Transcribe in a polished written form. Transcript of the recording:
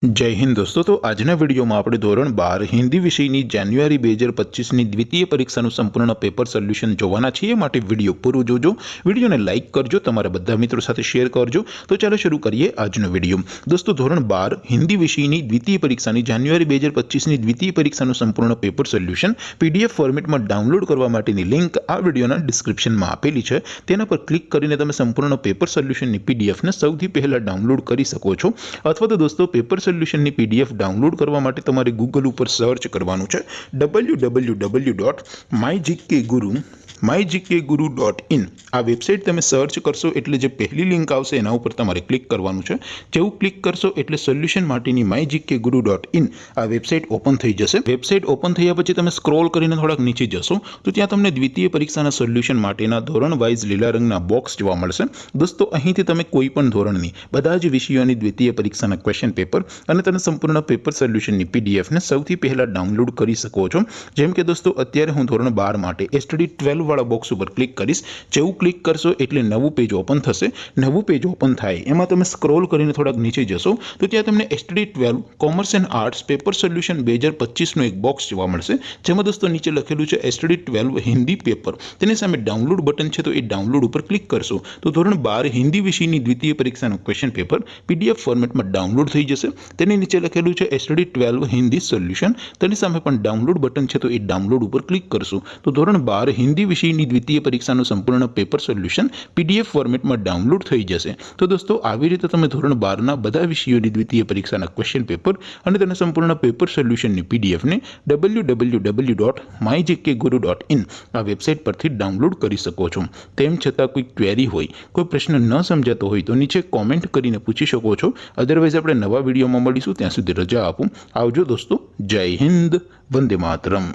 जय हिंद दोस्तों। तो आजना वीडियो में આપણે ધોરણ 12 હિન્દી વિષયની જાન્યુઆરી 2025 ની દ્વિતીય પરીક્ષાનું સંપૂર્ણ પેપર સોલ્યુશન જોવાના છીએ। માટે વિડિયો પૂરો જોજો, વિડિયોને લાઈક કરજો, તમારા બધા મિત્રો સાથે શેર કરજો। તો ચાલો શરૂ કરીએ આજનો વિડિયો। દોસ્તો ધોરણ 12 હિન્દી વિષયની દ્વિતીય પરીક્ષાની જાન્યુઆરી 2025 ની દ્વિતીય પરીક્ષાનું સંપૂર્ણ પેપર સોલ્યુશન પીડીએફ ફોર્મેટમાં ડાઉનલોડ કરવા માટેની લિંક આ વિડિયોના ડિસ્ક્રિપ્શનમાં આપેલી છે। તેના પર ક્લિક કરીને તમે સંપૂર્ણ પેપર સોલ્યુશનની પીડીએફને સૌથી પહેલા ડાઉનલોડ કરી શકો છો। અથવા તો દોસ્તો પેપર સોલ્યુશનની પીડીએફ ડાઉનલોડ કરવા માટે તમારે ગૂગલ ઉપર સર્ચ કરવાનું છે www.mygkguru.in। આ વેબસાઇટ તમે સર્ચ કરશો એટલે જે પહેલી લિંક આવશે એના ઉપર તમારે ક્લિક કરવાનું છે। જેવું ક્લિક કરશો એટલે સોલ્યુશન માટેની mygkguru.in આ વેબસાઇટ ઓપન થઈ જશે। વેબસાઇટ ઓપન થયા પછી તમે સ્ક્રોલ કરીને થોડાક નીચે જશો તો ત્યાં તમને દ્વિતીય પરીક્ષાના સોલ્યુશન માટેના ધોરણ વાઇઝ લીલા રંગના બોક્સ જોવા મળશે। દોસ્તો અહીંથી તમે કોઈ પણ ધોરણની બધા જ વિષયોની દ્વિતીય પરીક્ષાના ક્વેશ્ચન પેપર અને તેના સંપૂર્ણ પેપર સોલ્યુશનની પીડીએફને સૌથી પહેલા ડાઉનલોડ કરી શકો છો। જેમ કે દોસ્તો અત્યારે હું ધોરણ 12 માટે એસટીડી 12 વાળા બોક્સ ઉપર ક્લિક કરીશ। જેવું ક્લિક કરશો એટલે નવું પેજ ઓપન થશે। નવું પેજ ઓપન થાય એમાં તમે સ્ક્રોલ કરીને થોડાક નીચે જશો તો ત્યાં તમને STD 12 commerce and arts paper solution 2025 નું એક બોક્સ જોવા મળશે। જેમાં દોસ્તો નીચે લખેલું છે એસટીડી 12 હિન્દી પેપર। તેની સામે ડાઉનલોડ બટન છે તો એ ડાઉનલોડ ઉપર ક્લિક કરશો તો ધોરણ 12 હિન્દી વિષયની દ્વિતીય પરીક્ષાનું ક્વેશ્ચન પેપર પીડીએફ ફોર્મેટમાં ડાઉનલોડ થઈ જશે। તેની નીચે લખેલું છે એસટીડી 12 હિન્દી સોલ્યુશન। તેની સામે પણ ડાઉનલોડ બટન છે તો એ ડાઉનલોડ ઉપર ક્લિક કરશો તો ધોરણ 12 હિન્દી વિષયની દ્વિતીય પરીક્ષાનું સંપૂર્ણ પેપર સોલ્યુશન પીડીએફ ફોર્મેટમાં ડાઉનલોડ થઈ જશે। તો દોસ્તો આવી રીતે તમે ધોરણ 12 ના બધા વિષયોની દ્વિતીય પરીક્ષાના ક્વેશ્ચન પેપર અને તેના સંપૂર્ણ પેપર સોલ્યુશનની પીડીએફને www.mygkguru.in આ વેબસાઇટ પરથી ડાઉનલોડ કરી શકો છો। તેમ છતાં કોઈ ક્વેરી હોય, કોઈ પ્રશ્ન ન સમજાતો હોય તો નીચે કોમેન્ટ કરીને પૂછી શકો છો। અધરવાઇઝ આપણે નવા વિડીયોમાં મળીશું, ત્યાં સુધી રજા આપો। આવજો દોસ્તો। જય હિન્દ, વંદે માતરમ।